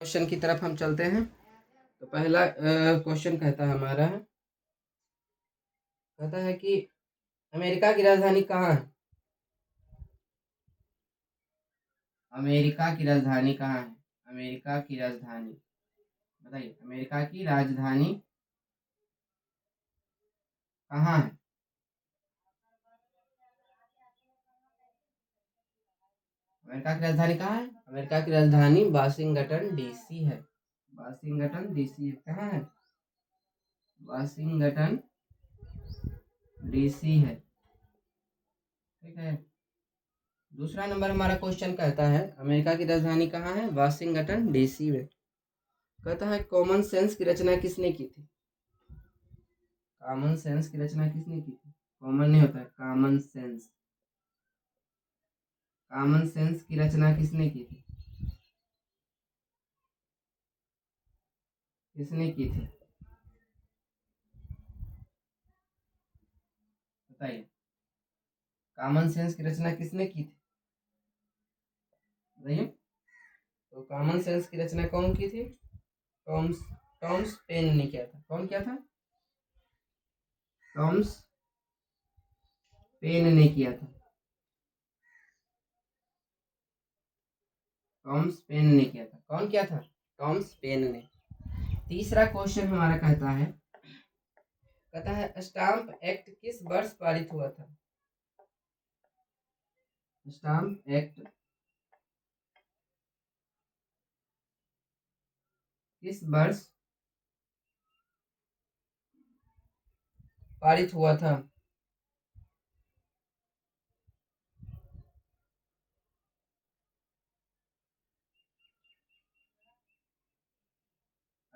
Question की तरफ हम चलते हैं। तो पहला क्वेश्चन कहता है हमारा कहता है कि अमेरिका की राजधानी कहाँ है? अमेरिका की राजधानी कहाँ है? अमेरिका की राजधानी बताइए, अमेरिका की राजधानी कहाँ है? अमेरिका की राजधानी कहाँ है? अमेरिका की राजधानी वाशिंगटन डीसी है। वाशिंगटन डीसी है। कहाँ है? वाशिंगटन डीसी है। ठीक है। दूसरा नंबर हमारा क्वेश्चन कहता है अमेरिका की राजधानी कहाँ है? वाशिंगटन डीसी में। कहता है कॉमन सेंस की रचना किसने की थी? कॉमन सेंस की रचना किसने की थी? कॉमन नहीं होता है, कॉमन सेंस। कॉमन सेंस की रचना किसने की थी? किसने की थी बताइए। कॉमन सेंस की रचना किसने की थी बताइए। तो कॉमन सेंस की रचना कौन की थी? टॉम्स टॉम्स पेन ने किया था। कौन किया था? टॉम्स पेन ने किया था। टॉम्स पेन ने किया था। कौन किया था? टॉम्स पेन ने। तीसरा क्वेश्चन हमारा कहता है स्टाम्प एक्ट किस वर्ष पारित हुआ था? स्टाम्प एक्ट किस वर्ष पारित हुआ था?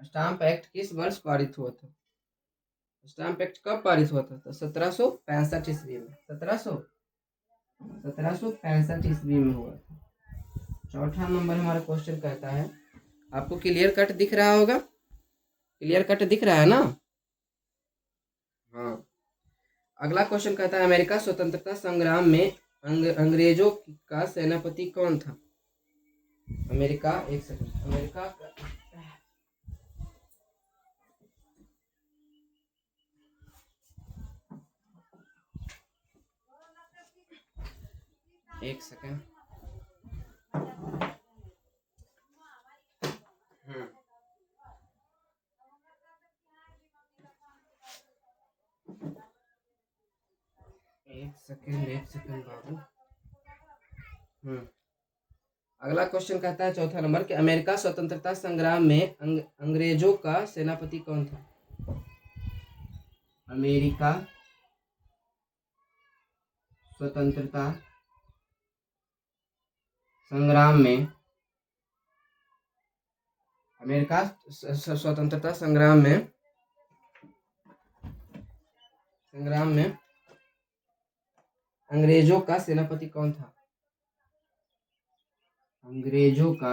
स्टाम्प एक्ट किस वर्ष पारित हुआ था? स्टाम्प एक्ट कब पारित हुआ था? तो 1765 ईस्वी में। 1765 ईस्वी में हुआ था। चौथा नंबर हमारा क्वेश्चन कहता है, आपको क्लियर कट दिख रहा होगा? क्लियर कट दिख रहा है ना? हाँ। अगला क्वेश्चन कहता है अमेरिका स्वतंत्रता संग्राम में अंग्रेजों का सेनापति कौन था? अमेरिका, एक सेकंड, अमेरिका एक सेकंड। एक सेकंड बाबू। अगला क्वेश्चन कहता है चौथा नंबर कि अमेरिका स्वतंत्रता संग्राम में अंग्रेजों का सेनापति कौन था? अमेरिका स्वतंत्रता संग्राम में अमेरिका स्वतंत्रता संग्राम में अंग्रेजों का सेनापति कौन था? अंग्रेजों का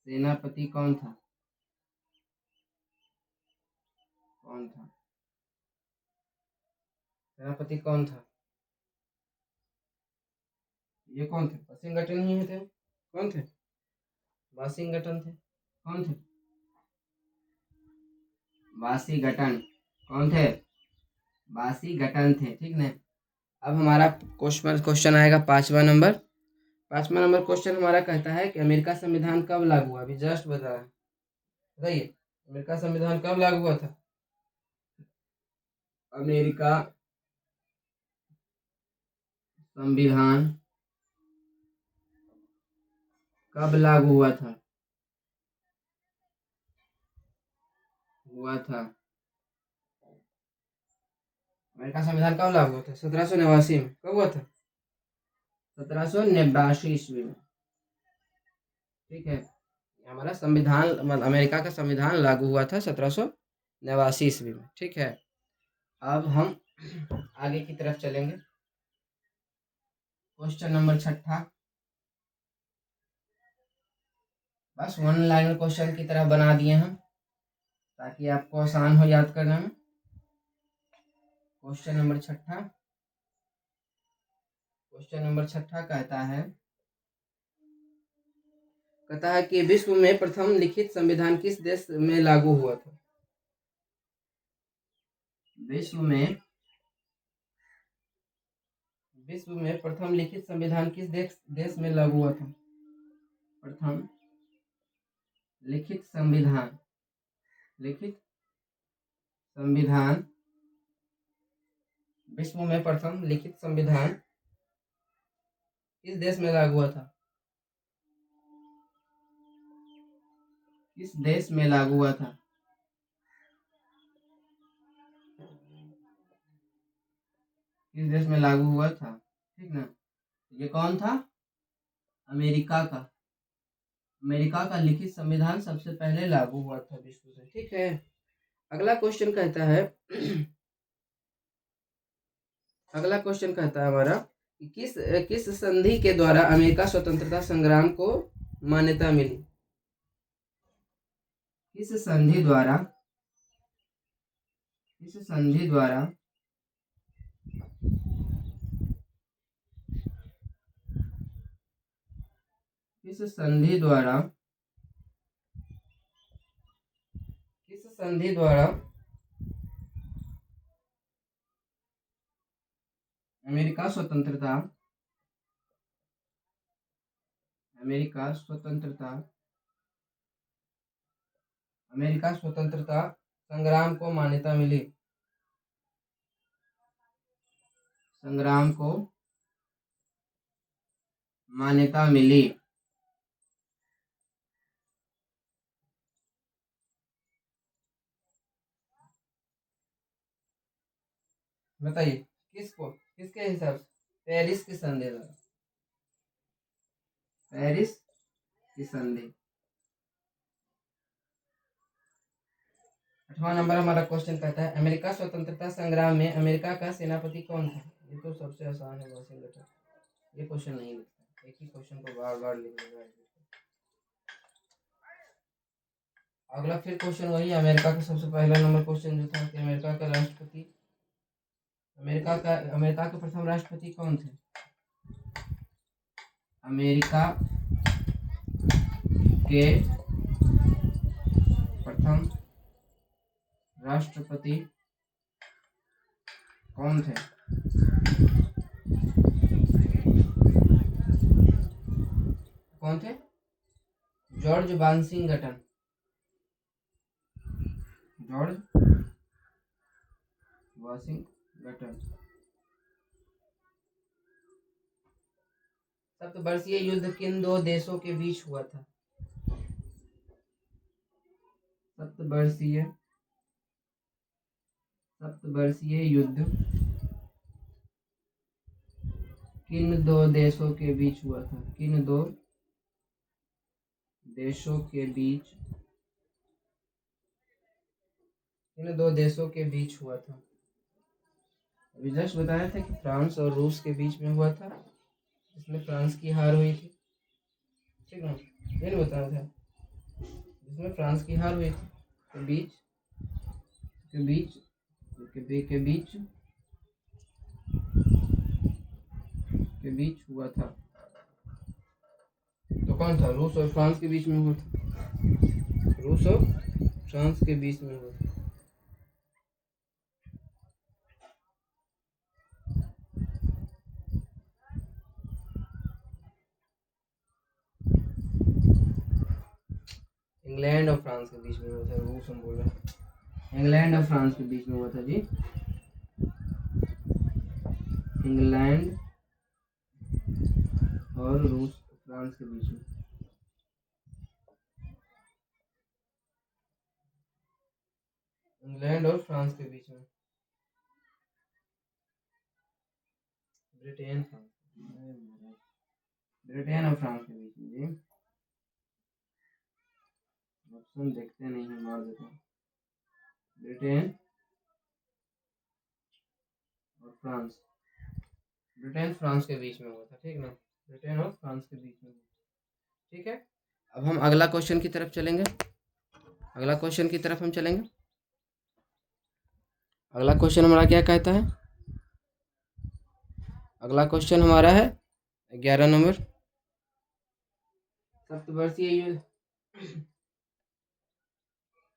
सेनापति कौन था? सेनापति कौन था? ये कौन थे? वाशिंगटन ही थे। कौन थे? वाशिंगटन थे। कौन थे? वाशिंगटन। कौन थे? वाशिंगटन थे। ठीक ना? अब हमारा क्वेश्चन आएगा पांचवा नंबर क्वेश्चन हमारा कहता है कि अमेरिका संविधान कब लागू हुआ? अभी जस्ट बताइए, अमेरिका संविधान कब लागू हुआ था? अमेरिका संविधान कब लागू हुआ था? अमेरिका संविधान कब लागू हुआ था? 1789 में। कब हुआ था? 1789 ईस्वी में। ठीक है। हमारा संविधान, अमेरिका का संविधान लागू हुआ था 1789 ईस्वी में। ठीक है। अब हम आगे की तरफ चलेंगे। क्वेश्चन नंबर छठा, बस वन लाइनर क्वेश्चन की तरह बना दिए हम। ताकि आपको आसान हो याद करने में। क्वेश्चन नंबर छठा कहता है कि विश्व में प्रथम लिखित संविधान किस देश में लागू हुआ था? विश्व में प्रथम लिखित संविधान किस देश में लागू हुआ था? प्रथम लिखित संविधान विश्व में प्रथम लिखित संविधान किस देश में लागू हुआ था? किस देश में लागू हुआ था? किस देश में लागू हुआ था? ठीक ना। ये कौन था? अमेरिका का लिखित संविधान सबसे पहले लागू हुआ था विश्व से। ठीक है। अगला क्वेश्चन कहता है हमारा कि किस संधि के द्वारा अमेरिका स्वतंत्रता संग्राम को मान्यता मिली? किस संधि द्वारा अमेरिका स्वतंत्रता संग्राम को मान्यता मिली? बताइए किसके हिसाब से? पेरिस की संधि द्वारा। पेरिस की संधि। 8वां नंबर हमारा क्वेश्चन कहता है अमेरिका स्वतंत्रता संग्राम में अमेरिका का सेनापति कौन था? ये तो सबसे आसान है वाशिंगटन। ये क्वेश्चन नहीं लिखता, एक ही क्वेश्चन को बार बार लिखना है। अगला फिर क्वेश्चन वही अमेरिका का सबसे पहला नंबर क्वेश्चन जो था कि अमेरिका के प्रथम राष्ट्रपति कौन थे? अमेरिका के प्रथम राष्ट्रपति कौन थे? George Washington. सप्तवर्षीय युद्ध किन दो देशों के बीच हुआ था? सप्तवर्षीय युद्ध किन दो देशों के बीच हुआ था? किन दो देशों के बीच हुआ था? अभी जस्ट बताया था कि फ्रांस और रूस के बीच में हुआ था, जिसमें फ्रांस की हार हुई थी। ठीक ना, ये नहीं बताया था, जिसमें फ्रांस की हार हुई थी। के बीच हुआ था। तो कौन था? रूस और फ्रांस के बीच में हुआ था। इंग्लैंड और फ्रांस के बीच में हुआ था। रूस हम बोल रहे हैं, इंग्लैंड और फ्रांस के बीच में हुआ था जी। इंग्लैंड और फ्रांस के बीच में। इंग्लैंड और फ्रांस के बीच में। ब्रिटेन और फ्रांस के बीच में जी। ऑप्शन देखते नहीं है, मार देते हैं। ब्रिटेन फ्रांस के बीच में हुआ था। ठीक ना, ब्रिटेन और फ्रांस के बीच में। ठीक है, अब हम अगला क्वेश्चन की तरफ चलेंगे। अगला क्वेश्चन की तरफ हम चलेंगे। अगला क्वेश्चन हमारा क्या कहता है? अगला क्वेश्चन हमारा है 11 नंबर। सप्तवर्षीय युद्ध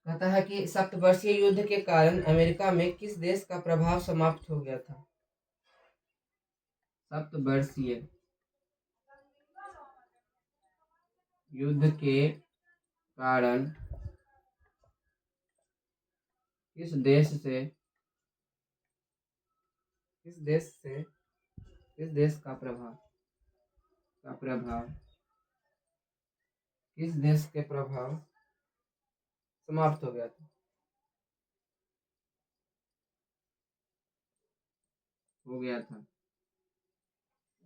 कहता है कि सप्तवर्षीय युद्ध के कारण अमेरिका में किस देश का प्रभाव समाप्त हो गया था? सप्तवर्षीय युद्ध के कारण किस देश का प्रभाव किस देश के प्रभाव समाप्त हो गया था?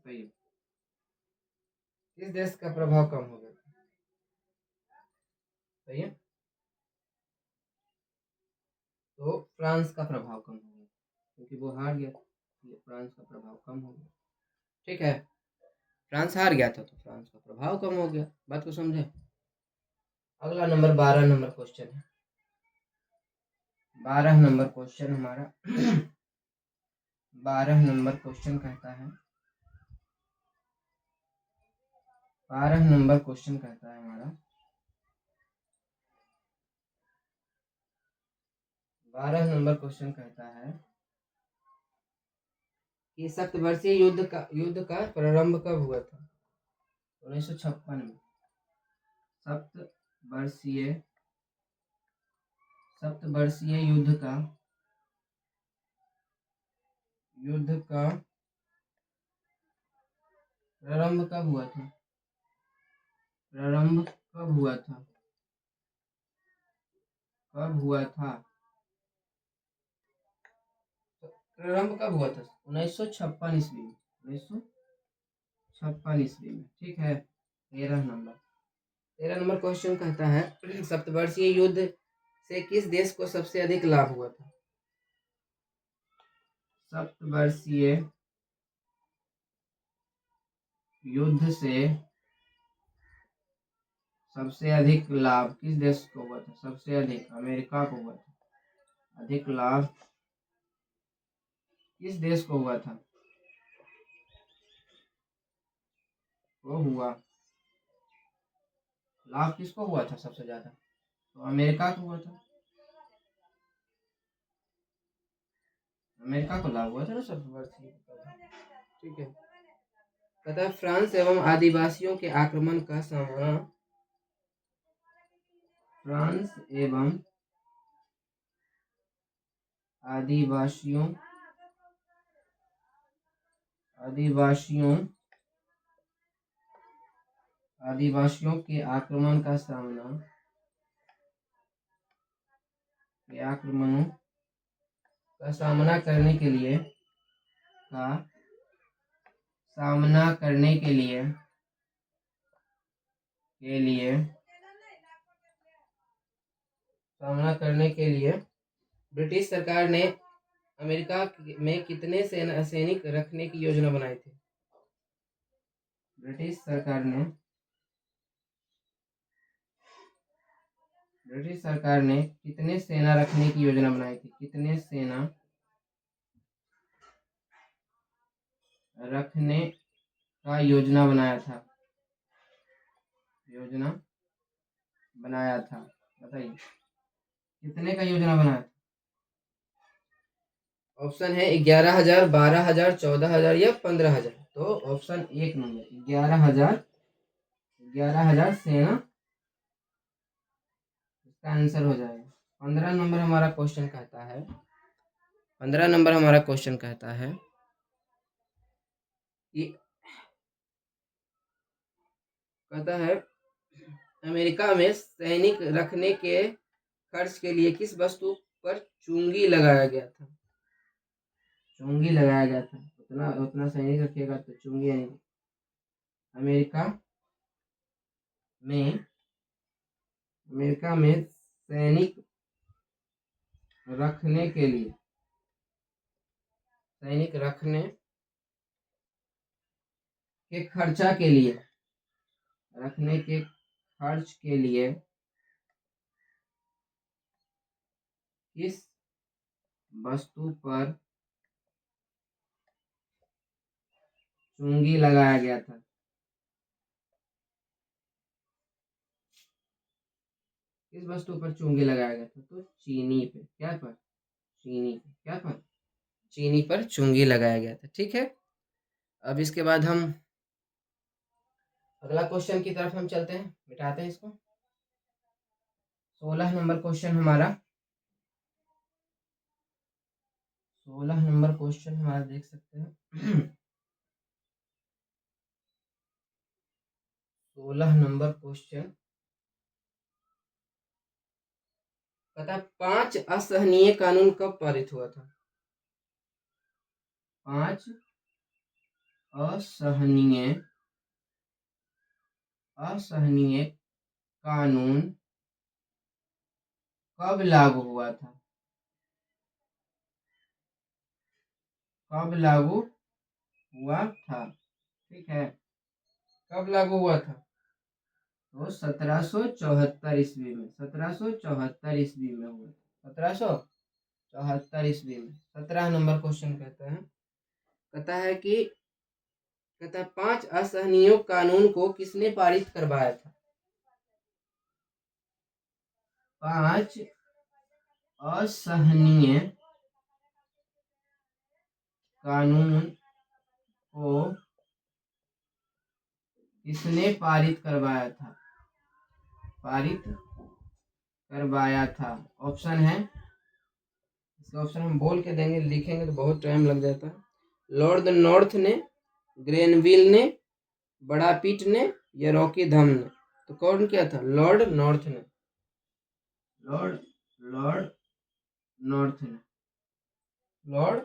सही है। किस देश का प्रभाव कम हो गया था? सही है। तो फ्रांस का प्रभाव कम हो गया क्योंकि वो हार गया, फ्रांस का प्रभाव कम हो गया। ठीक है, फ्रांस हार गया था तो फ्रांस का प्रभाव कम हो गया। बात को समझे? अगला नंबर 12 नंबर क्वेश्चन है। 12 नंबर क्वेश्चन हमारा 12 नंबर क्वेश्चन कहता है 12 नंबर क्वेश्चन कहता है हमारा 12 नंबर क्वेश्चन कहता है कि सप्तवर्षीय युद्ध का प्रारंभ कब हुआ था? 1956 में। सप्तवर्षीय युद्ध का प्रारंभ कब हुआ था? प्रारंभ कब हुआ था? 1956 ईस्वी में। 1956 ईस्वी में। ठीक है। 13 नंबर क्वेश्चन कहता है सप्तवर्षीय युद्ध से किस देश को सबसे अधिक लाभ हुआ था? सप्तवर्षीय युद्ध से सबसे अधिक लाभ किस देश को हुआ था? सबसे अधिक अमेरिका को हुआ था। अधिक लाभ किस देश को हुआ था? लाभ किसको हुआ था सबसे ज्यादा? तो अमेरिका को हुआ था। अमेरिका को लाभ हुआ था ना सप्तवर्षीय। ठीक है। तथा फ्रांस एवं आदिवासियों के आक्रमण का सामना आदिवासियों के आक्रमण का सामना करने के लिए ब्रिटिश सरकार ने अमेरिका में कितने सैनिक रखने की योजना बनाई थी? ब्रिटिश सरकार ने कितने सेना रखने की योजना बनाई थी? कितने सेना रखने का योजना बनाया था? बताइए कितने का योजना बनाया था? ऑप्शन है 11,000, 12,000, 14,000 या 15,000। तो ऑप्शन 1 नंबर 11,000 सेना इसका आंसर हो जाएगा। 15 नंबर हमारा क्वेश्चन कहता है 15 नंबर हमारा क्वेश्चन कहता है कि अमेरिका में सैनिक रखने के खर्च के लिए किस वस्तु पर चुंगी लगाया गया था? उतना सैनिक रखिएगा तो चुंगी यानी अमेरिका में सैनिक रखने के खर्च के लिए किस वस्तु पर चुंगी लगाया गया था? किस वस्तु पर चुंगी लगाया गया था? तो चीनी पे। क्या पर? चीनी पे। क्या पर? चीनी पर चुंगी लगाया गया था। ठीक है, अब इसके बाद हम अगला क्वेश्चन की तरफ हम चलते हैं, मिटाते हैं इसको। 16 नंबर क्वेश्चन हमारा, 16 नंबर क्वेश्चन हमारा देख सकते हैं। 16 नंबर क्वेश्चन कहता 5 असहनीय कानून कब पारित हुआ था? 5 असहनीय कानून कब लागू हुआ था? कब लागू हुआ था? ठीक है, कब लागू हुआ था? तो 1774 ईस्वी में। 1774 ईस्वी में हुआ था। 1774 ईस्वी में। 17 नंबर क्वेश्चन कहता है 5 असहनीय कानून को किसने पारित करवाया था? 5 असहनीय कानून को किसने पारित करवाया था? पारित करवाया था। ऑप्शन है, इसका ऑप्शन हम बोल के देंगे, लिखेंगे तो बहुत टाइम लग जाता है। लॉर्ड नॉर्थ ने, ग्रेनविल ने, बड़ा पीट ने, या रॉकी धम ने? तो कौन क्या था? लॉर्ड नॉर्थ ने। लॉर्ड नॉर्थ ने। लॉर्ड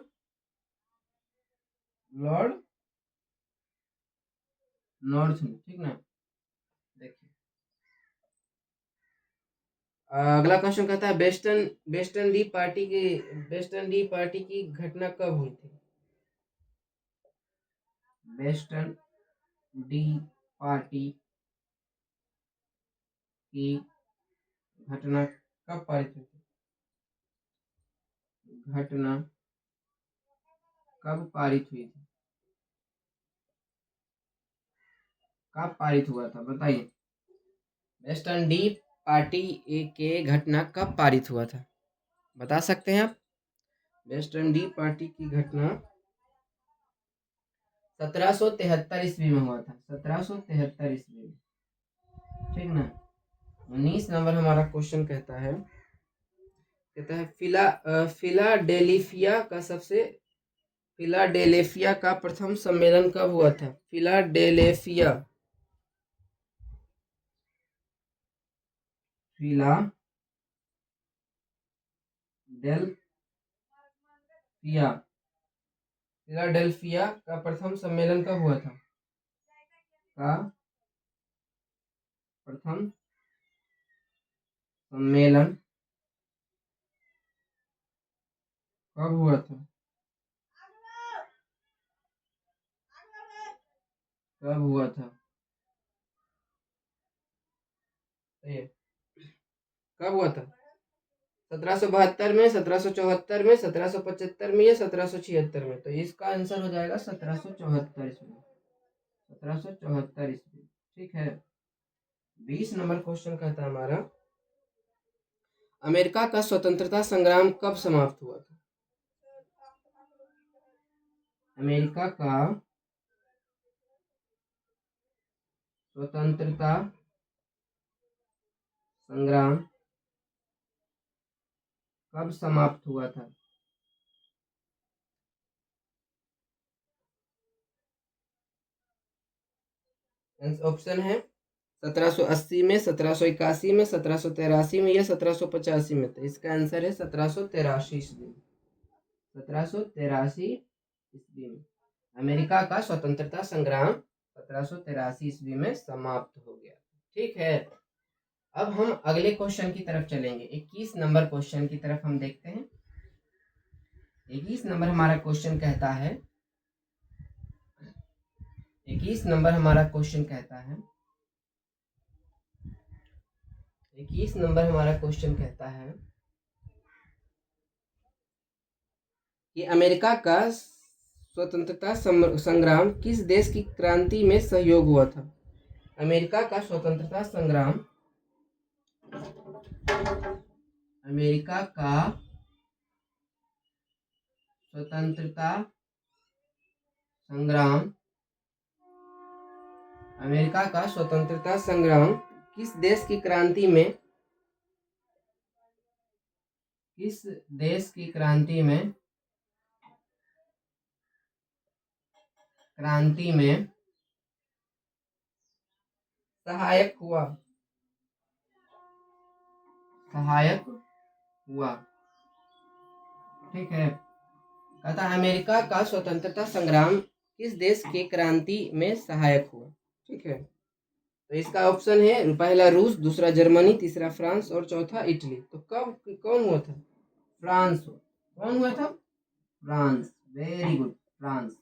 नॉर्थ ने। ठीक ना, देखिए अगला क्वेश्चन कहता है वेस्टर्न डी पार्टी की घटना कब हुई थी? वेस्टर्न डी पार्टी की घटना कब पारित हुई थी? घटना कब पारित हुई थी? कब पारित हुआ था बताइए। वेस्टर्न डी पार्टी के घटना कब पारित हुआ था? बता सकते हैं आप? वेस्टर्न डी पार्टी की घटना 1773 ईस्वी में हुआ था। 1773 ईस्वी में। ठीक ना, 19 नंबर हमारा क्वेश्चन कहता है फिलाडेल्फिया का प्रथम सम्मेलन कब हुआ था? फिलाडेल्फिया फिलाडेल्फिया का प्रथम सम्मेलन कब हुआ था? का प्रथम सम्मेलन कब हुआ था? कब हुआ था? कब हुआ था? 1772 में, 1774 में, 1775 में, या 1776 में? तो इसका आंसर हो जाएगा 1774 ईस्वी। 1774 ईस्वी। ठीक है, 20 नंबर क्वेश्चन कहता है हमारा अमेरिका का स्वतंत्रता संग्राम कब समाप्त हुआ था? अमेरिका का स्वतंत्रता संग्राम कब समाप्त हुआ था? ऑप्शन है 1780 में, 1781 में, 1783 में, या 1785 में? तो इसका आंसर है 1783 ईस्वी में। 1783 ईस्वी में अमेरिका का स्वतंत्रता संग्राम 1783 ईस्वी में समाप्त हो गया। ठीक है, अब हम अगले क्वेश्चन की तरफ चलेंगे। 21 नंबर क्वेश्चन की तरफ हम देखते हैं। 21 नंबर हमारा क्वेश्चन कहता है 21 नंबर हमारा क्वेश्चन कहता है 21 नंबर हमारा क्वेश्चन कहता है कि अमेरिका का स्वतंत्रता संग्राम किस देश की क्रांति में सहयोग हुआ था? अमेरिका का स्वतंत्रता संग्राम, अमेरिका का स्वतंत्रता संग्राम, अमेरिका का स्वतंत्रता संग्राम किस देश की क्रांति में, किस देश की क्रांति में सहायक हुआ, ठीक है। कहता है अमेरिका का स्वतंत्रता संग्राम किस देश की क्रांति में सहायक हुआ, ठीक है। तो इसका ऑप्शन है पहला रूस, दूसरा जर्मनी, तीसरा फ्रांस और चौथा इटली। तो कौन हुआ था? फ्रांस। कौन हुआ था? फ्रांस। वेरी गुड, फ्रांस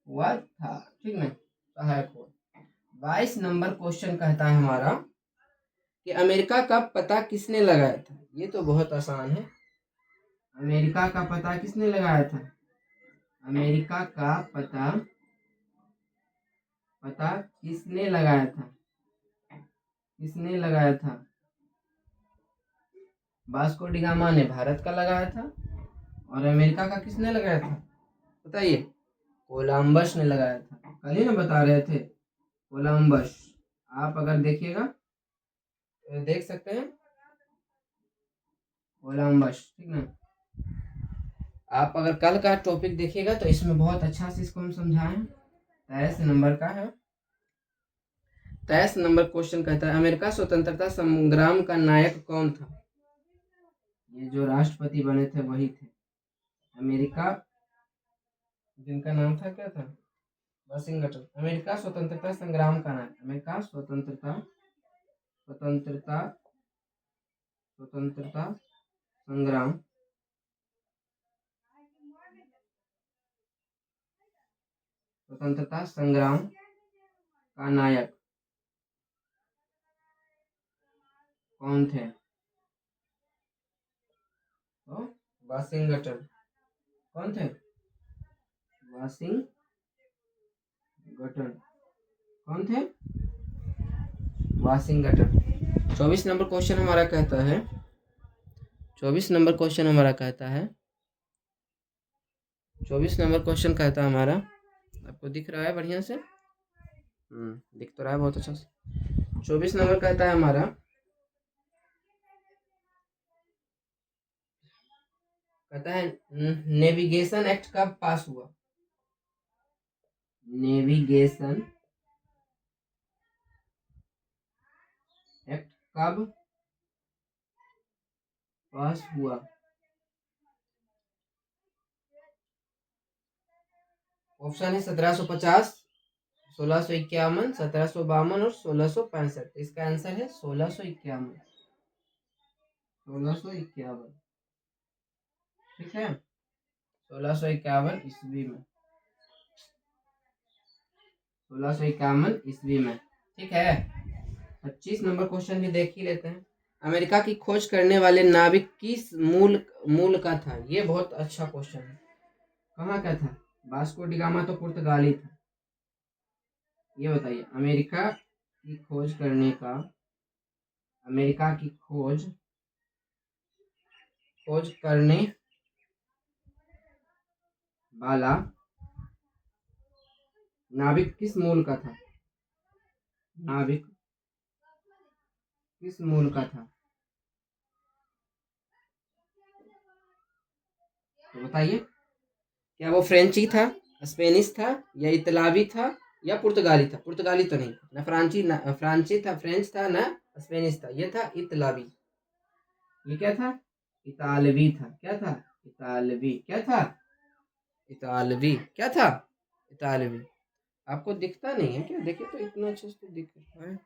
हुआ था, ठीक ना, सहायक हुआ। 22 नंबर क्वेश्चन कहता है हमारा कि अमेरिका का पता किसने लगाया था? ये तो बहुत आसान है। अमेरिका का पता किसने लगाया था? अमेरिका का पता किसने लगाया था? वास्को डी गामा ने भारत का लगाया था। और अमेरिका का किसने लगाया था बताइए? कोलंबस ने लगाया था। कल ही ना बता रहे थे, कोलंबस। आप अगर देखिएगा तो देख सकते हैं कोलंबस, ठीक ना। आप अगर कल का टॉपिक देखिएगा तो इसमें बहुत अच्छा से इसको हम समझाएं। 23 नंबर का है। 23 नंबर क्वेश्चन कहता है अमेरिका स्वतंत्रता संग्राम का नायक कौन था? ये जो राष्ट्रपति बने थे वही थे। अमेरिका, जिनका नाम था क्या था? वाशिंगटन। अमेरिका स्वतंत्रता संग्राम का नायक, अमेरिका स्वतंत्रता संग्राम का नायक कौन थे? तो वाशिंगटन। कौन थे? वाशिंगटन। कौन थे? वाशिंगटन। 24 नंबर क्वेश्चन हमारा कहता है 24 नंबर क्वेश्चन कहता है हमारा, आपको दिख रहा है बढ़िया से? दिख तो रहा है बहुत अच्छा से। 24 नंबर कहता है हमारा, कहता है नेविगेशन एक्ट कब पास हुआ? नेविगेशन एक्ट कब पास हुआ? ऑप्शन है 1750, 1651, 1752 और 1665। इसका आंसर है 1651। ठीक है, 1651 ईस्वी में, 1651 ईस्वी में, ठीक है। 25 नंबर क्वेश्चन भी देख ही लेते हैं। अमेरिका की खोज करने वाले नाविक किस मूल का था? ये बहुत अच्छा क्वेश्चन है। कहाँ का था? वास्को डी गामा तो पुर्तगाली था। ये बताइए, अमेरिका की खोज करने वाला नाविक किस मूल का था? तो बताइए, क्या वो फ्रेंची था, स्पेनिश था, या इतालवी था, या पुर्तगाली था? पुर्तगाली तो नहीं, ना फ्रांची था, फ्रेंच था, ना स्पेनिश था। ये था इतालवी। ये क्या था? इतालवी था। क्या था? इतालवी। क्या था? इतालवी। क्या था? इतालवी। आपको दिखता नहीं है क्या? देखिए तो इतना अच्छे से दिख रहा है,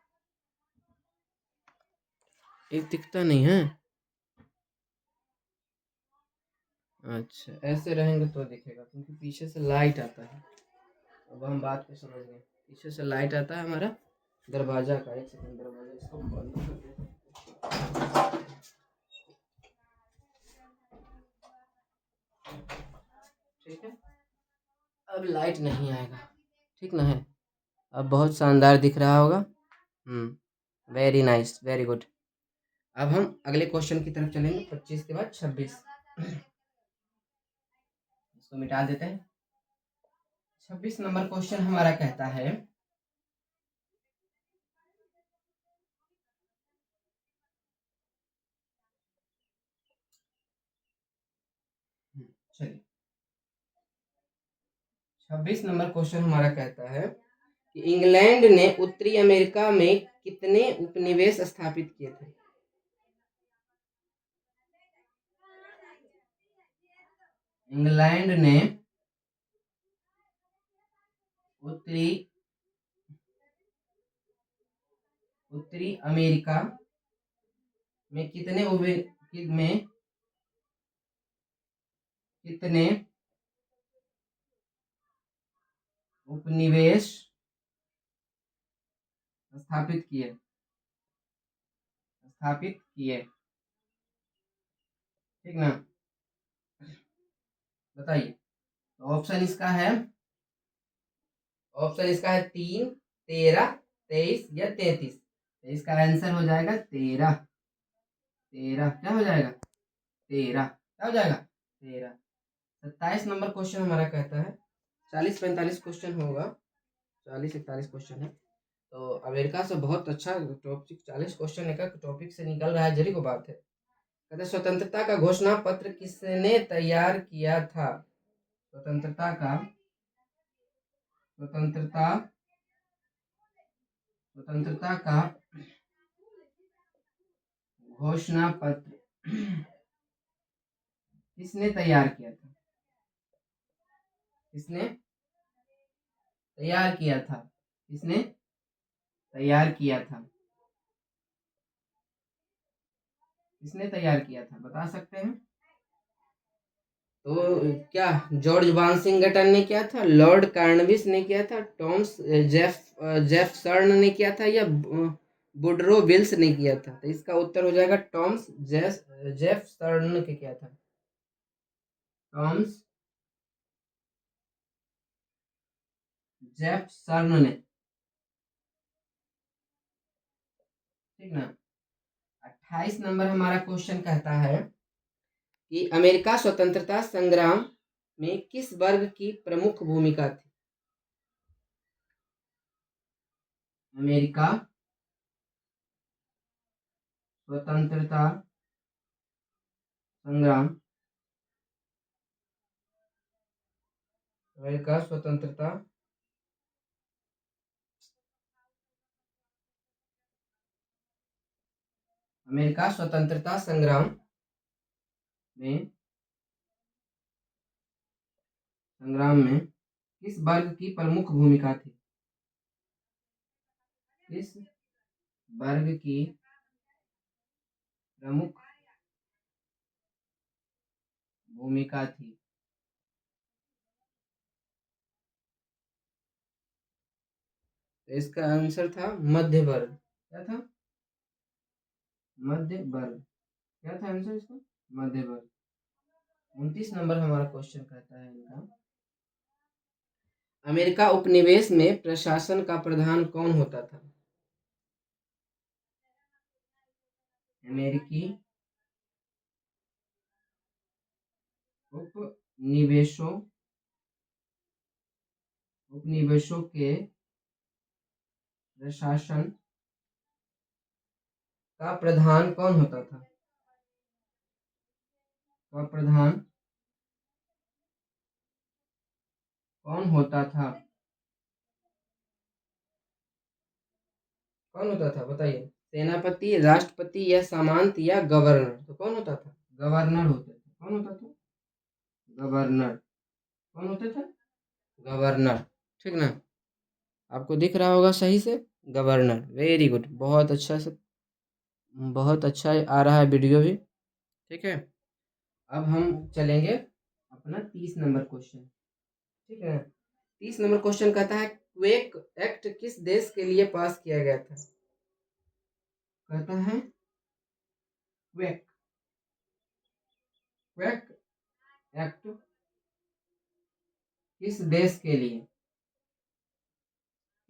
एक दिखता नहीं है। अच्छा, ऐसे रहेंगे तो दिखेगा, क्योंकि पीछे से लाइट आता है। अब हम बात को समझ गए। पीछे से लाइट आता है हमारा दरवाजा का। एक सेकंड, दरवाजा इसको बंद कर दे। ठीक है, अब लाइट नहीं आएगा, ठीक ना है। अब बहुत शानदार दिख रहा होगा। Very nice, very good. अब हम अगले क्वेश्चन की तरफ चलेंगे, 25 के बाद 26। इसको मिटा देते हैं। 26 नंबर क्वेश्चन हमारा कहता है, चलिए 26 नंबर क्वेश्चन हमारा कहता है कि इंग्लैंड ने उत्तरी अमेरिका में कितने उपनिवेश स्थापित किए थे। इंग्लैंड ने उत्तरी अमेरिका में कितने उपनिवेश स्थापित किए। ठीक ना, बताइए। ऑप्शन इसका है 3, 13, 23 या 33। तो इसका आंसर हो जाएगा 13। क्या हो जाएगा? 13। क्या हो जाएगा? 13। 27 नंबर क्वेश्चन हमारा कहता है, 40-45 क्वेश्चन होगा, 40-41 क्वेश्चन है। तो अमेरिका से बहुत अच्छा टॉपिक, 40 क्वेश्चन एक टॉपिक से निकल रहा है, जरी को बात है। कहते स्वतंत्रता का घोषणा पत्र किसने तैयार किया था? स्वतंत्रता का घोषणा पत्र किसने तैयार किया था? किसने तैयार किया था? बता सकते हैं? तो क्या जॉर्ज वाशिंगटन ने किया था, लॉर्ड कार्नवालिस ने किया था, टॉमस जेफरसन ने किया था, या वुडरो विल्स ने किया था? तो इसका उत्तर हो जाएगा टॉमस जेफरसन ने किया था। टॉमस जेफरसन ने, ठीक ना। 28 नंबर हमारा क्वेश्चन कहता है कि अमेरिका स्वतंत्रता संग्राम में किस वर्ग की प्रमुख भूमिका थी? अमेरिका स्वतंत्रता संग्राम अमेरिका स्वतंत्रता संग्राम में किस वर्ग की प्रमुख भूमिका थी? किस वर्ग की प्रमुख भूमिका थी? तो इसका आंसर था मध्य वर्ग। क्या था? मध्य वर्ग। क्या था आंसर इसका? मध्य वर्ग। 29 नंबर हमारा क्वेश्चन कहता है इनका, अमेरिका उपनिवेश में प्रशासन का प्रधान कौन होता था? अमेरिकी उपनिवेशों के प्रशासन का प्रधान कौन होता था? कौन होता था बताइए? सेनापति, राष्ट्रपति या सामंत या गवर्नर? तो कौन होता था? गवर्नर होते थे। कौन होता था? गवर्नर। कौन होता था? गवर्नर। ठीक ना, आपको दिख रहा होगा सही से, गवर्नर। वेरी गुड, बहुत अच्छा से, बहुत अच्छा आ रहा है वीडियो भी। ठीक है, अब हम चलेंगे अपना 30 नंबर क्वेश्चन। ठीक है, 30 नंबर क्वेश्चन कहता है, क्वेक एक्ट किस देश के लिए पास किया गया था? कहता है क्वेक एक्ट किस देश के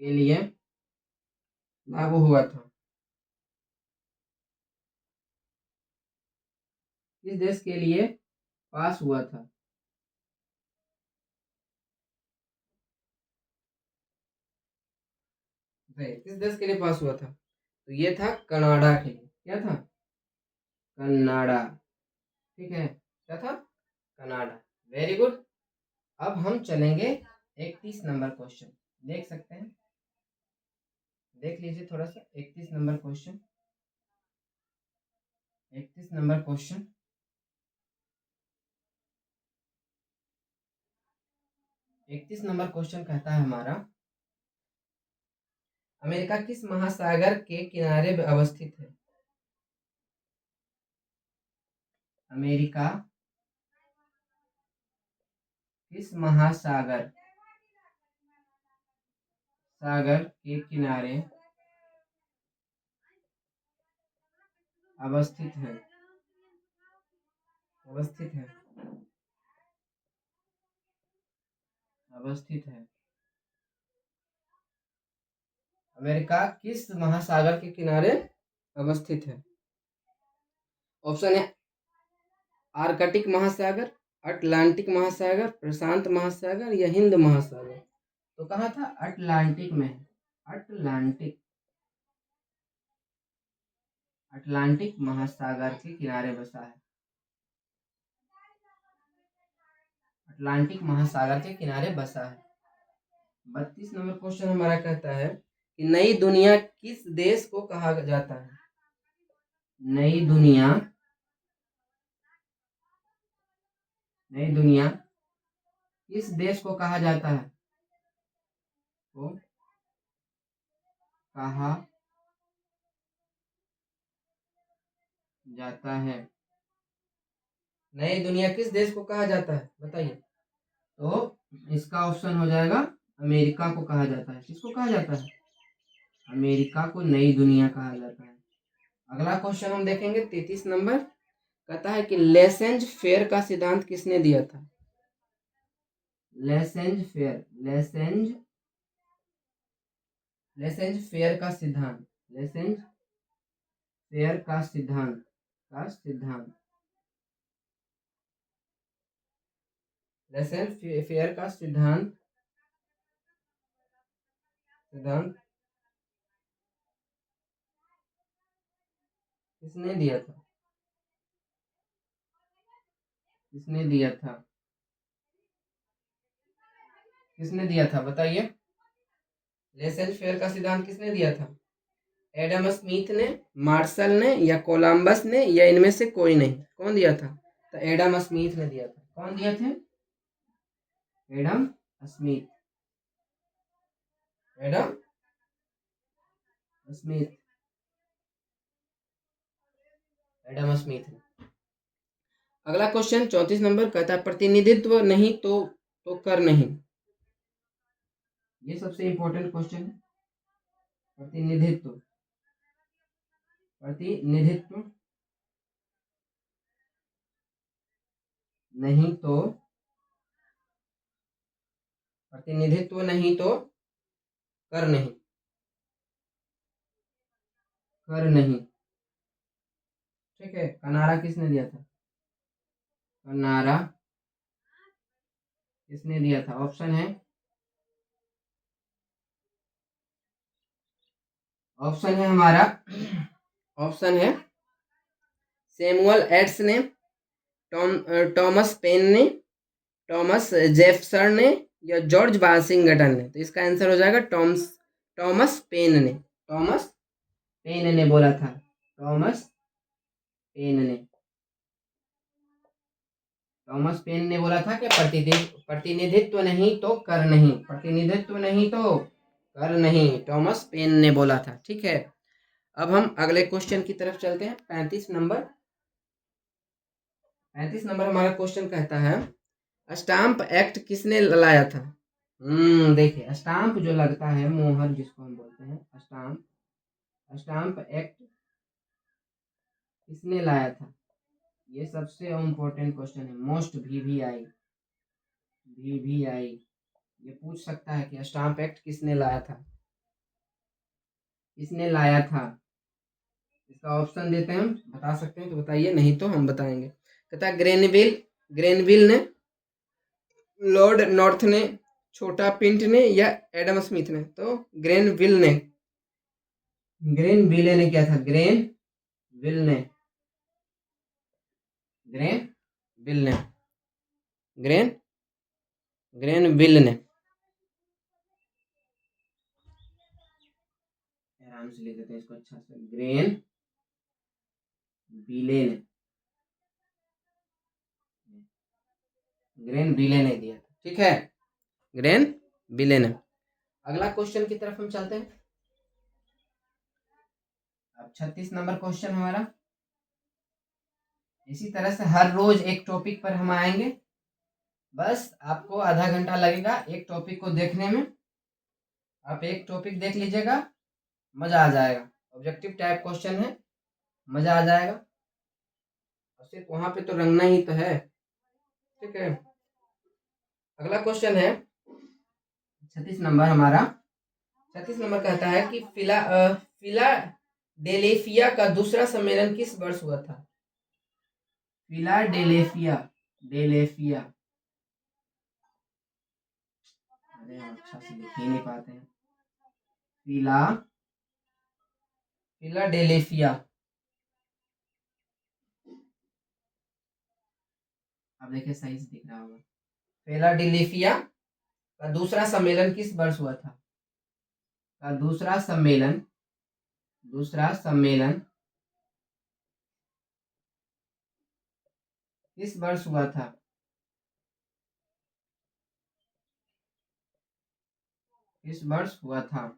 लिए लागू हुआ था? किस देश के लिए पास हुआ था? भाई किस देश के लिए पास हुआ था? तो ये था कनाडा के लिए। क्या था? कनाडा। ठीक है, क्या था? कनाडा। Very good. अब हम चलेंगे 31 नंबर क्वेश्चन। देख सकते हैं, देख लीजिए थोड़ा सा 31 number question. 31 number question. 31 number question कहता है हमारा, अमेरिका किस महासागर के किनारे अवस्थित है? अमेरिका किस महासागर के किनारे अवस्थित है? अवस्थित है। अवस्थित है। अमेरिका किस महासागर के किनारे अवस्थित है? ऑप्शन है आर्कटिक महासागर, अटलांटिक महासागर, प्रशांत महासागर या हिंद महासागर। तो कहा था? अटलांटिक में। अटलांटिक। अटलांटिक महासागर के किनारे बसा है। अटलांटिक महासागर के किनारे बसा है। 32 नंबर क्वेश्चन हमारा कहता है कि नई दुनिया किस देश को कहा जाता है? नई दुनिया किस देश को कहा जाता है? को कहा जाता है। नई दुनिया किस देश को कहा जाता है, बताइए। तो इसका ऑप्शन हो जाएगा अमेरिका को कहा जाता है। किसको कहा जाता है? अमेरिका को नई दुनिया कहा जाता है। अगला क्वेश्चन हम देखेंगे 33 नंबर। कहता है कि लेसेंज फेयर का सिद्धांत किसने दिया था? लेसेंज फेयर का सिद्धांत। लेसेंज फेयर का सिद्धांत लेसेंज फेयर का सिद्धांत किसने दिया था? किसने दिया था बताइए। लेसेंज फेयर का सिद्धांत किसने दिया था? एडम स्मिथ ने, मार्शल ने या कोलंबस ने या इनमें से कोई नहीं? कौन दिया था? तो एडम स्मिथ ने दिया था। कौन दिए थे? Adam Smith. Adam Smith. Adam Smith ने। अगला क्वेश्चन 34 नंबर कहता है प्रतिनिधित्व नहीं तो कर नहीं। ये सबसे इंपॉर्टेंट क्वेश्चन है। प्रतिनिधित्व नहीं तो कर नहीं। ठीक है, कनारा किसने दिया था? कनारा किसने दिया था? ऑप्शन है हमारा, ऑप्शन है सैमुअल एड्स ने, टॉमस पेन ने, टॉमस जेफरसन ने या जॉर्ज वाशिंगटन ने। तो इसका आंसर हो जाएगा टॉमस पेन ने। टॉमस पेन ने बोला था। टॉमस पेन ने बोला था कि प्रतिनिधित्व नहीं तो कर नहीं। प्रतिनिधित्व नहीं तो कर नहीं, टॉमस पेन ने बोला था। ठीक है, अब हम अगले क्वेश्चन की तरफ चलते हैं। 35 नंबर हमारा क्वेश्चन कहता है स्टाम्प एक्ट किसने लाया था? देखिए स्टाम्प जो लगता है, मोहर जिसको हम बोलते हैं, स्टाम्प एक्ट किसने लाया था? ये सबसे इम्पोर्टेंट क्वेश्चन है। मोस्ट वीवीआई ये पूछ सकता है कि स्टाम्प एक्ट किसने लाया था, किसने लाया था। इसका ऑप्शन देते हैं, हम बता सकते हैं तो बताइए, नहीं तो हम बताएंगे। कहता है ग्रेनविल, ग्रेनविल ने, लॉर्ड नॉर्थ ने, छोटा पिंट ने, या एडम स्मिथ ने। तो ग्रेनविल ने, ग्रेनविले ने क्या था, ग्रेनविल ने, ग्रेनविल ने, ग्रेनविल ने, आराम से लिख देते हैं इसको अच्छा से, ग्रेनविले ने, ग्रेनविले ने दिया था, ठीक है, ग्रेनविले ने। अगला क्वेश्चन की तरफ हम चलते हैं। अब 36 नंबर क्वेश्चन हमारा। इसी तरह से हर रोज एक टॉपिक पर हम आएंगे, बस आपको आधा घंटा लगेगा एक टॉपिक को देखने में। आप एक टॉपिक देख लीजिएगा, मजा आ जाएगा। ऑब्जेक्टिव टाइप क्वेश्चन है, मजा आ जाएगा। और सिर्फ वहां पे तो रंगना ही तो है, ठीक है। अगला क्वेश्चन है 36 नंबर हमारा। 36 नंबर कहता है कि फिलाडेल्फिया का दूसरा सम्मेलन किस वर्ष हुआ था। फिलाडेल्फिया, डेल्फिया, अरे हम अच्छा से लिख ही नहीं पाते हैं। फिलाडेल्फिया, अब देखिए सही से दिख रहा होगा। फिलाडेल्फिया का दूसरा सम्मेलन किस वर्ष हुआ था। का दूसरा सम्मेलन, दूसरा सम्मेलन किस वर्ष हुआ था। किस वर्ष हुआ था।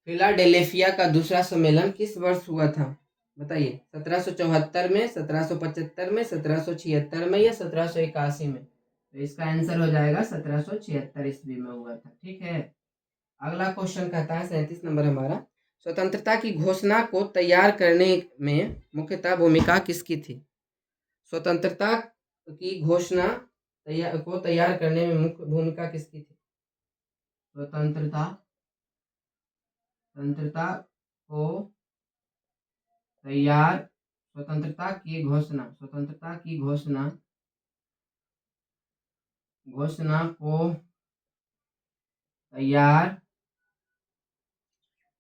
फिलाडेल्फिया का दूसरा सम्मेलन किस वर्ष हुआ था, बताइए। 1774 में, 1775 में, 1776 में, या 1781 में। तो इसका आंसर हो जाएगा 1776 ईस्वी में हुआ था, ठीक है। अगला क्वेश्चन कहता है 37 नंबर हमारा। स्वतंत्रता की घोषणा को तैयार करने में मुख्यतः भूमिका किसकी थी। स्वतंत्रता की घोषणा तैयार करने में मुख्य भूमिका किसकी थी। स्वतंत्रता, स्वतंत्रता को तैयार, स्वतंत्रता की घोषणा, स्वतंत्रता की घोषणा, घोषणा को तैयार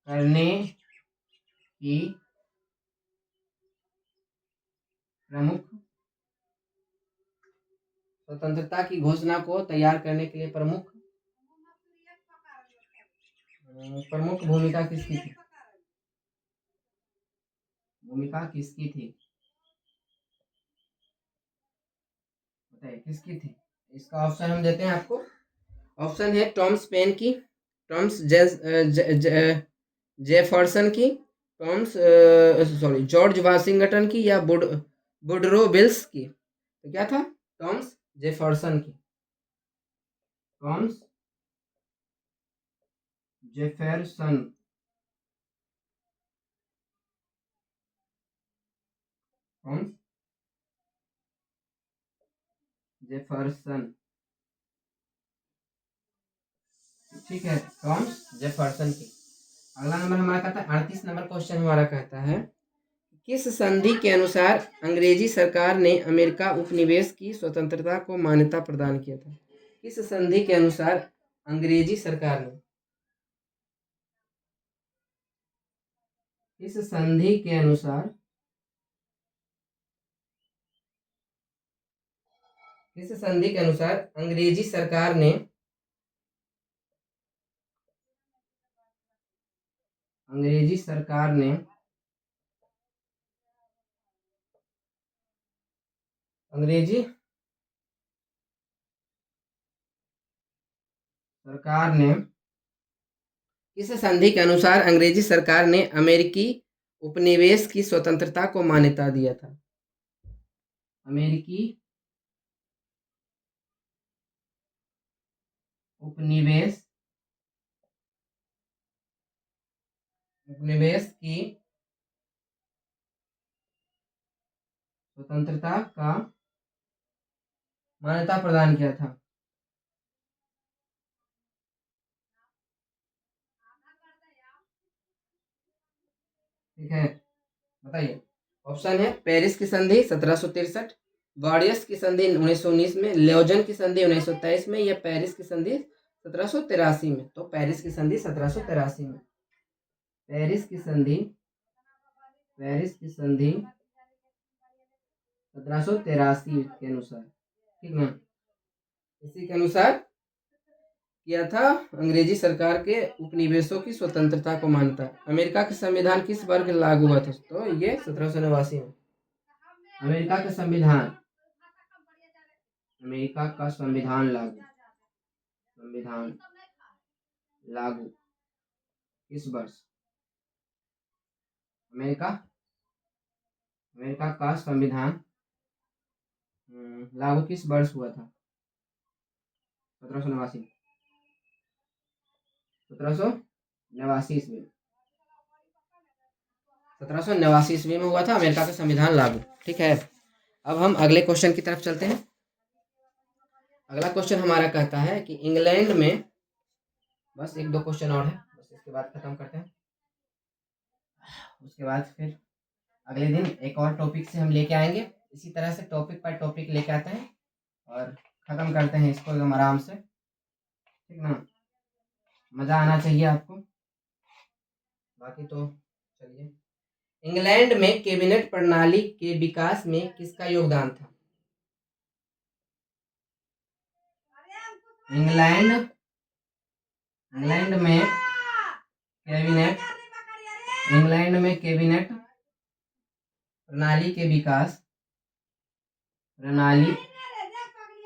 करने की प्रमुख, स्वतंत्रता की घोषणा को तैयार करने के लिए प्रमुख, प्रमुख भूमिका किसकी थी। भूमिका किसकी थी, बताइए किसकी थी। इसका ऑप्शन हम देते हैं आपको। ऑप्शन है टॉमस पेन की, टॉमस जेफरसन की, टॉमस सॉरी जॉर्ज वाशिंगटन की, या वुडरो विल्स की। तो क्या था, टॉमस जेफरसन की, टॉमस जेफरसन, टॉमस जेफरसन, ठीक है, टॉमस जेफरसन की। अगला नंबर हमारा कहता है 38 नंबर क्वेश्चन हमारा कहता है किस संधि के अनुसार अंग्रेजी सरकार ने अमेरिका उपनिवेश की स्वतंत्रता को मान्यता प्रदान किया था। किस संधि के अनुसार अंग्रेजी सरकार ने, किस संधि के अनुसार, किस संधि के अनुसार अंग्रेजी सरकार ने, अंग्रेजी सरकार ने, अंग्रेजी सरकार ने, किस संधि के अनुसार अंग्रेजी सरकार ने अमेरिकी उपनिवेश की स्वतंत्रता को मान्यता दिया था। अमेरिकी उपनिवेश, उपनिवेश की स्वतंत्रता का मान्यता प्रदान किया था। ठीक है, बताइए। ऑप्शन है पेरिस की संधि 1763, गॉर्डियस की संधि 1919 में, लेओजन की संधि 1923 में, या पेरिस की संधि 1783 में। तो पेरिस की संधि 1783 में। पेरिस की संधि 1783 के अनुसार, ठीक ना। इसी के अनुसार किया था अंग्रेजी सरकार के उपनिवेशों की स्वतंत्रता को मानता। अमेरिका का संविधान किस वर्ष लागू हुआ था? तो ये 1789 में। अमेरिका का संविधान लागू किस वर्ष? अमेरिका का संविधान लागू किस वर्ष हुआ था? 1789 ईस्वी। 1789 ईस्वी में हुआ था अमेरिका का संविधान लागू। ठीक है, अब हम अगले क्वेश्चन की तरफ चलते हैं। अगला क्वेश्चन हमारा कहता है कि इंग्लैंड में, बस एक दो क्वेश्चन और है, बस इसके बाद खत्म करते हैं। उसके बाद फिर अगले दिन एक और टॉपिक से हम लेके आएंगे। इसी तरह से टॉपिक पर टॉपिक लेके आते हैं और ख़त्म करते हैं इसको एकदम आराम से, ठीक ना। मज़ा आना चाहिए आपको। बाकी तो चलिए, इंग्लैंड में कैबिनेट प्रणाली के विकास में किसका योगदान था? इंग्लैंड में कैबिनेट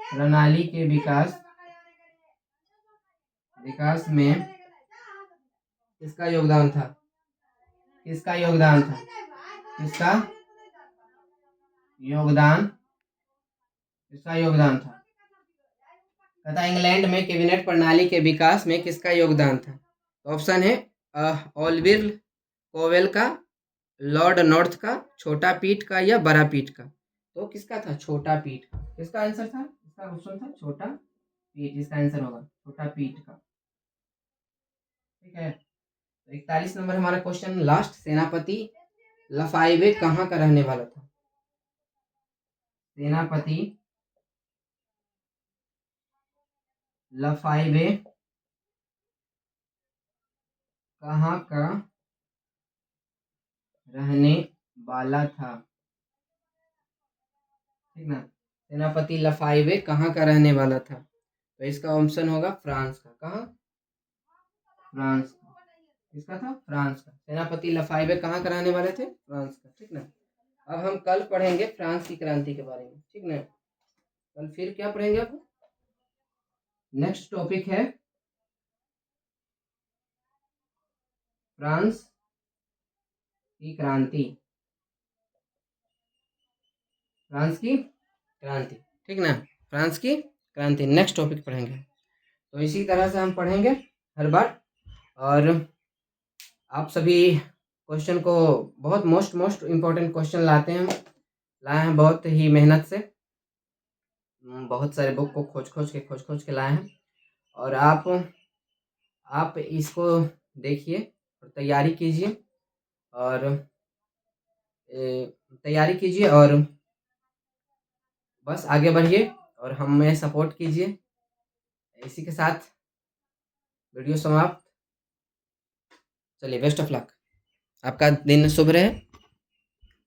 प्रणाली के विकास में किसका योगदान था? तथा इंग्लैंड में कैबिनेट प्रणाली के विकास में किसका योगदान था? ऑप्शन है ऑलिवर क्रोमवेल का, लॉर्ड नॉर्थ का, छोटा पीट का, या बड़ा पीट का। तो किसका था? छोटा पीट का। किसका आंसर था? इसका ऑप्शन था छोटा पीट, इसका आंसर होगा छोटा पीट का। ठीक है, तो 41 नंबर हमारा क्वेश्चन लास्ट, सेनापति लफाइवे कहाँ का रहने वाला था? सेनापति लफाइवे कहाँ का रहने वाला था? ठीक ना, सेनापति लफाइवे कहाँ का रहने वाला था? तो इसका ऑप्शन होगा फ्रांस का। कहाँ? फ्रांस का। किसका था? फ्रांस का। सेनापति लफाइवे कहाँ का रहने वाले थे? फ्रांस का। ठीक ना, अब हम कल पढ़ेंगे फ्रांस की क्रांति के बारे में। ठीक ना, कल फिर क्या पढ़ेंगे? अब नेक्स्ट टॉपिक है फ्रांस की क्रांति। ठीक ना, फ्रांस की क्रांति नेक्स्ट टॉपिक पढ़ेंगे। तो इसी तरह से हम पढ़ेंगे हर बार, और आप सभी क्वेश्चन को बहुत मोस्ट इम्पोर्टेंट क्वेश्चन लाए हैं बहुत ही मेहनत से। बहुत सारे बुक को खोज के लाए हैं, और आप इसको देखिए और तैयारी कीजिए और बस आगे बढ़िए और हमें सपोर्ट कीजिए। इसी के साथ वीडियो समाप्त। चलिए, बेस्ट ऑफ लक, आपका दिन शुभ रहे।